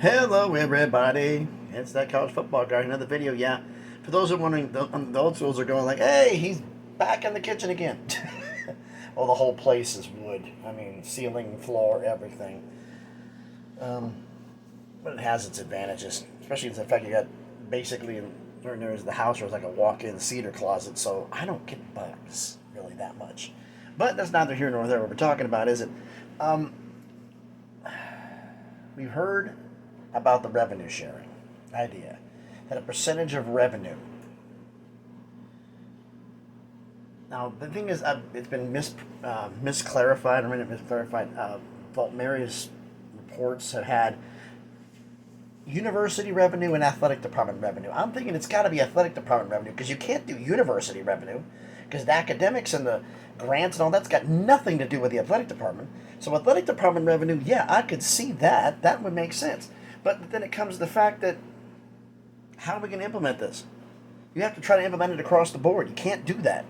Hello everybody, it's that college football guy, another video. Yeah, for those who are wondering, the old schools are going like, hey, he's back in the kitchen again. Well, the whole place is wood. I mean, ceiling, floor, everything. um, but it has its advantages, especially the fact you got basically there's the house was like a walk-in cedar closet, so I don't get bugs really that much. But that's neither here nor there. What we're talking about is it. um, we've heard about the revenue sharing idea, that a percentage of revenue. Now the thing is, it's been misclarified. I mean, misclarified. Various reports have had university revenue and athletic department revenue. I'm thinking it's got to be athletic department revenue, because you can't do university revenue, because the academics and the grants and all that's got nothing to do with the athletic department. So athletic department revenue, yeah, I could see that. That would make sense. But then it comes to the fact that, how are we going to implement this? You have to try to implement it across the board. You can't do that.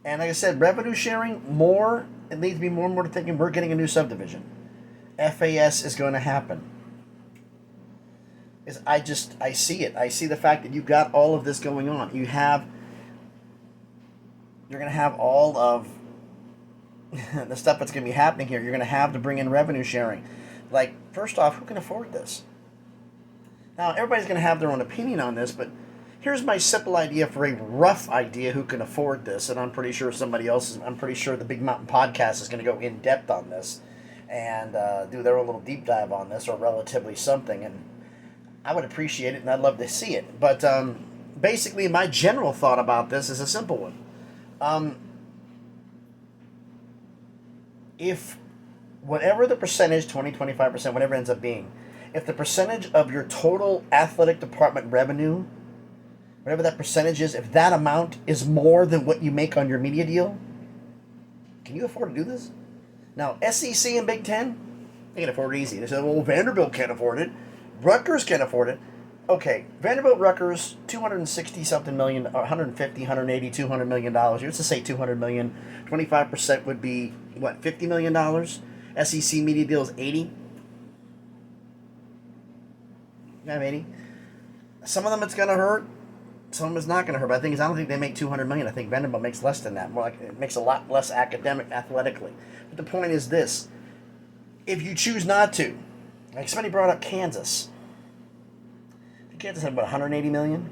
And like I said, revenue sharing, it leads me more and more to thinking we're getting a new subdivision. FAS is going to happen. I see it. I see the fact that you've got all of this going on. You're going to have all of the stuff that's going to be happening here. You're going to have to bring in revenue sharing. Like, first off, who can afford this? Now, everybody's going to have their own opinion on this, but here's my simple idea for a rough idea who can afford this, and I'm pretty sure the Big Mountain Podcast is going to go in depth on this and do their own little deep dive on this, or relatively something, and I would appreciate it, and I'd love to see it. But basically, my general thought about this is a simple one. If whatever the percentage, 20, 25%, whatever it ends up being, if the percentage of your total athletic department revenue, whatever that percentage is, if that amount is more than what you make on your media deal, can you afford to do this? Now, SEC and Big Ten, they can afford it easy. They say, well, Vanderbilt can't afford it. Rutgers can't afford it. Okay, Vanderbilt, Rutgers, 260 something million, 150, 180, $200 million. Let's just say 200 million. 25% would be, what, $50 million? SEC media deal is 80. Yeah, 80. Some of them it's going to hurt. Some of them it's not going to hurt. But I don't think they make 200 million. I think Vanderbilt makes less than that. More like, it makes a lot less athletically. But the point is this: if you choose not to, like somebody brought up Kansas. Kansas had about 180 million.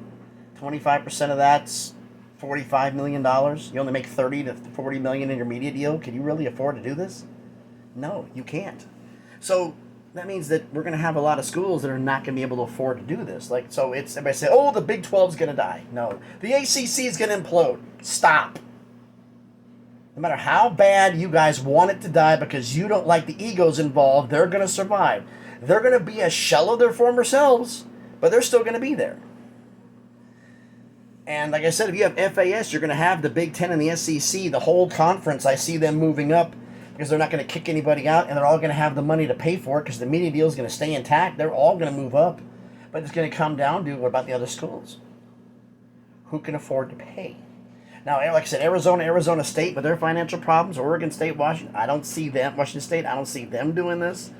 25% of that's $45 million. You only make 30 to 40 million in your media deal. Can you really afford to do this? No, you can't. So that means that we're going to have a lot of schools that are not going to be able to afford to do this. So everybody say, oh, the Big 12 is going to die. No, the ACC is going to implode. Stop. No matter how bad you guys want it to die because you don't like the egos involved, they're going to survive. They're going to be a shell of their former selves, but they're still going to be there. And like I said, if you have FAS, you're going to have the Big Ten and the SEC, the whole conference. I see them moving up because they're not going to kick anybody out, and they're all going to have the money to pay for it because the media deal is going to stay intact. They're all going to move up. But it's going to come down to, what about the other schools? Who can afford to pay? Now, like I said, Arizona State, with their financial problems, Oregon State, Washington State, I don't see them doing this.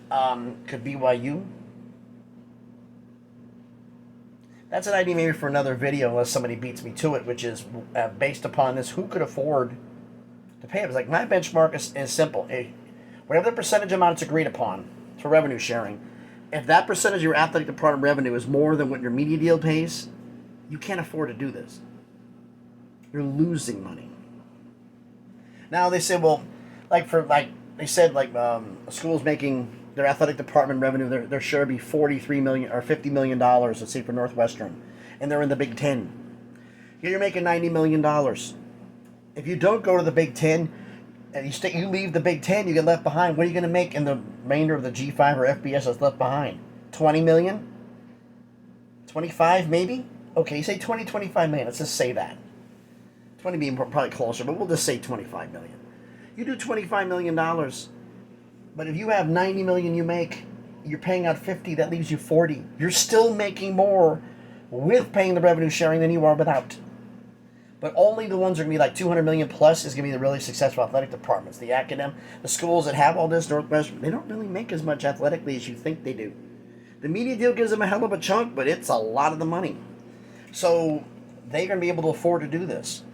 Could BYU. That's an idea maybe for another video, unless somebody beats me to it, which is based upon this: who could afford to pay it? It's like, my benchmark is simple. Whatever the percentage amount it's agreed upon for revenue sharing, if that percentage of your athletic department revenue is more than what your media deal pays, you can't afford to do this. You're losing money. Now they say, well, schools making their athletic department revenue, their share would be $43 million or $50 million, let's say, for Northwestern, and they're in the Big Ten. Here you're making $90 million. If you don't go to the Big Ten, and you leave the Big Ten, you get left behind. What are you going to make in the remainder of the G5 or FBS that's left behind? 20 million? 25 maybe? Okay, you say 25 million. Let's just say that. 20 being probably closer, but we'll just say 25 million. You do $25 million. But if you have 90 million you make, you're paying out 50, that leaves you 40. You're still making more with paying the revenue sharing than you are without. But only the ones that are going to be like 200 million plus is going to be the really successful athletic departments. The schools that have all this, Northwestern, they don't really make as much athletically as you think they do. The media deal gives them a hell of a chunk, but it's a lot of the money. So they're going to be able to afford to do this.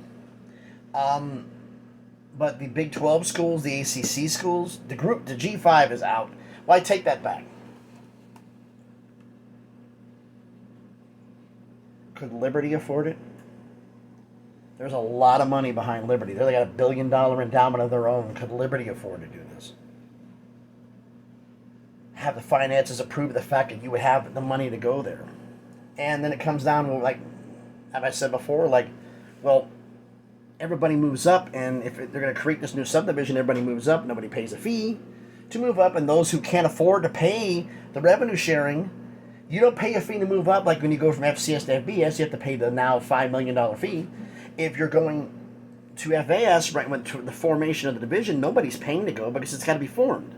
But the Big 12 schools, the ACC schools, the G5 is out. Well, I take that back. Could Liberty afford it? There's a lot of money behind Liberty. They got $1 billion endowment of their own. Could Liberty afford to do this? Have the finances approve the fact that you would have the money to go there. And then it comes down to, like, as I said before, like, well, everybody moves up, and if they're going to create this new subdivision, everybody moves up, nobody pays a fee to move up, and those who can't afford to pay the revenue sharing, you don't pay a fee to move up. Like when you go from FCS to FBS, you have to pay the now $5 million fee. If you're going to FAS, right, when to the formation of the division, nobody's paying to go because it's got to be formed.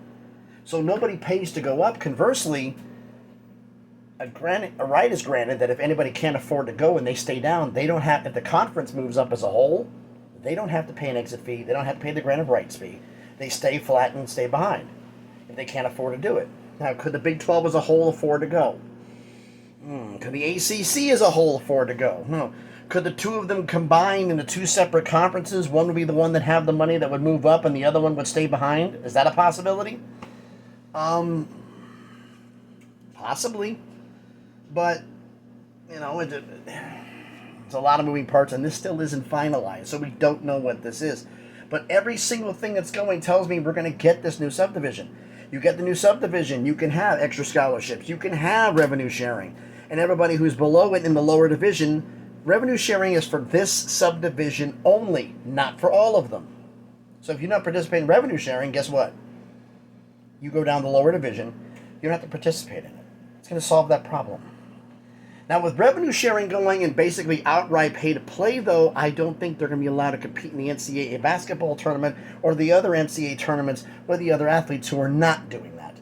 So nobody pays to go up. Conversely, a right is granted that if anybody can't afford to go and they stay down, they don't have, if the conference moves up as a whole, they don't have to pay an exit fee. They don't have to pay the grant of rights fee. They stay flat and stay behind if they can't afford to do it. Now, could the Big 12 as a whole afford to go? Could the ACC as a whole afford to go? No. Could the two of them combine into two separate conferences? One would be the one that have the money that would move up and the other one would stay behind? Is that a possibility? Possibly. But, you know, it's a lot of moving parts, and this still isn't finalized, so we don't know what this is. But every single thing that's going tells me we're going to get this new subdivision. You get the new subdivision, you can have extra scholarships, you can have revenue sharing. And everybody who's below it in the lower division, revenue sharing is for this subdivision only, not for all of them. So if you're not participating in revenue sharing, guess what? You go down the lower division, you don't have to participate in it. It's going to solve that problem. Now, with revenue sharing going and basically outright pay to play, though, I don't think they're going to be allowed to compete in the NCAA basketball tournament or the other NCAA tournaments or the other athletes who are not doing that.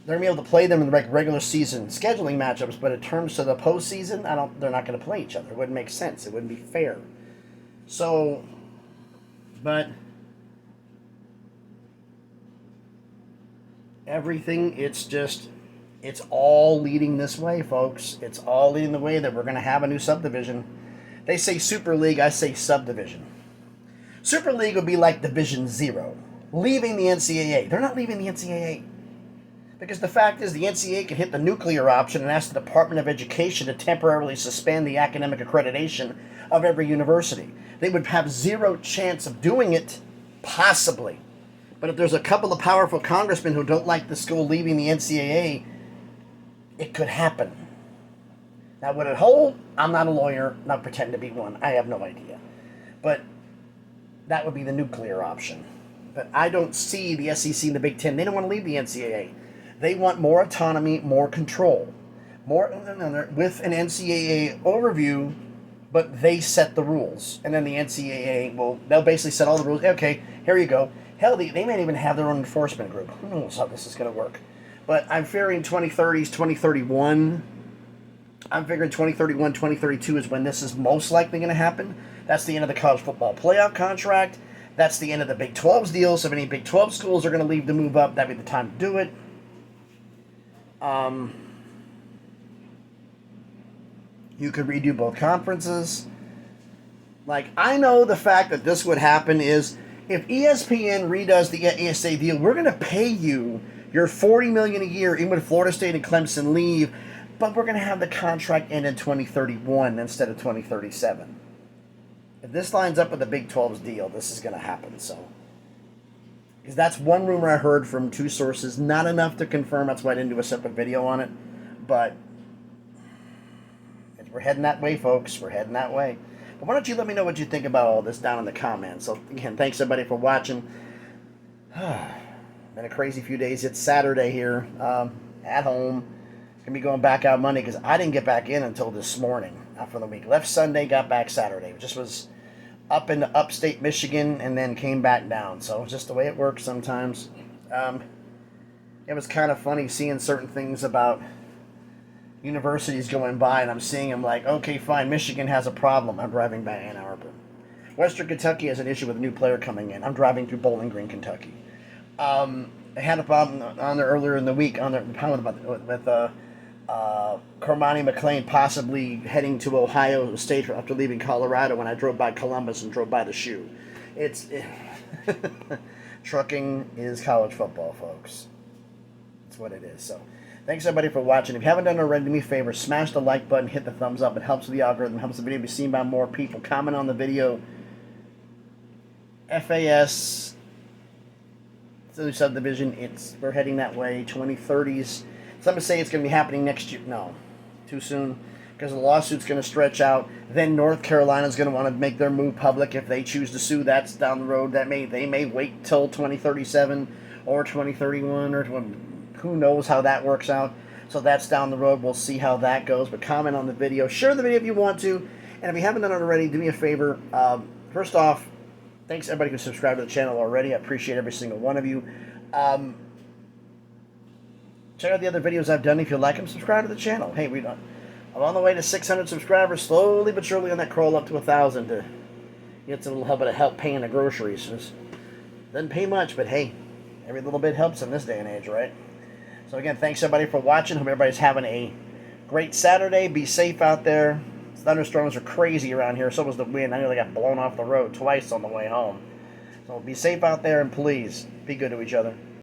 They're going to be able to play them in the regular season scheduling matchups, but in terms of the postseason, they're not going to play each other. It wouldn't make sense. It wouldn't be fair. So, but everything, it's all leading this way, folks. It's all leading the way that we're going to have a new subdivision. They say Super League, I say subdivision. Super League would be like Division 0, leaving the NCAA. They're not leaving the NCAA. Because the fact is, the NCAA can hit the nuclear option and ask the Department of Education to temporarily suspend the academic accreditation of every university. They would have zero chance of doing it, possibly. But if there's a couple of powerful congressmen who don't like the school leaving the NCAA, it could happen. Now, would it hold? I'm not a lawyer, not pretending to be one. I have no idea. But that would be the nuclear option. But I don't see the SEC and the Big Ten. They don't want to leave the NCAA. They want more autonomy, more control. With an NCAA overview, but they set the rules. And then the NCAA, they'll basically set all the rules. Okay, here you go. Hell, they may even have their own enforcement group. Who knows how this is going to work? But I'm fearing 2030s, 2031. I'm figuring 2031, 2032 is when this is most likely going to happen. That's the end of the college football playoff contract. That's the end of the Big 12's deal. So if any Big 12 schools are going to leave to move up, that'd be the time to do it. You could redo both conferences. Like, I know the fact that this would happen is if ESPN redoes the ESA deal, we're going to pay you your $40 million a year, even when Florida State and Clemson leave, but we're going to have the contract end in 2031 instead of 2037. If this lines up with the Big 12's deal, this is going to happen. So, because that's one rumor I heard from two sources, not enough to confirm. That's why I didn't do a separate video on it. But we're heading that way, folks. We're heading that way. But why don't you let me know what you think about all this down in the comments. So again, thanks everybody for watching. Been a crazy few days. It's Saturday here at home. Gonna be going back out Monday because I didn't get back in until this morning for the week. Left Sunday, got back Saturday. Just was up into upstate Michigan and then came back down. So just the way it works sometimes. It was kind of funny seeing certain things about universities going by, and I'm seeing them like, okay, fine, Michigan has a problem. I'm driving by Ann Arbor. Western Kentucky has an issue with a new player coming in. I'm driving through Bowling Green, Kentucky. I had a problem on there earlier in the week on there with Cormani McLean possibly heading to Ohio State after leaving Colorado when I drove by Columbus and drove by the shoe. Trucking is college football, folks. That's what it is. So, thanks everybody for watching. If you haven't done it already, do me a favor, smash the like button, hit the thumbs up. It helps with the algorithm, helps the video be seen by more people. Comment on the video. FAS, subdivision, we're heading that way. 2030s. Some say it's going to be happening next year. No, too soon, because the lawsuit's going to stretch out. Then North Carolina's going to want to make their move public if they choose to sue. That's down the road. They may wait till 2037 or 2031 or who knows how that works out. So that's down the road. We'll see how that goes. But comment on the video, share the video if you want to, and if you haven't done it already, do me a favor. First off, thanks everybody who subscribed to the channel already. I appreciate every single one of you. Check out the other videos I've done. If you like them, subscribe to the channel. Hey, I'm on the way to 600 subscribers, slowly but surely on that crawl up to 1,000 to get some little bit of help paying the groceries. Doesn't pay much, but hey, every little bit helps in this day and age, right? So again, thanks everybody for watching. Hope everybody's having a great Saturday. Be safe out there. Thunderstorms are crazy around here. So was the wind. I nearly got blown off the road twice on the way home. So be safe out there, and please be good to each other.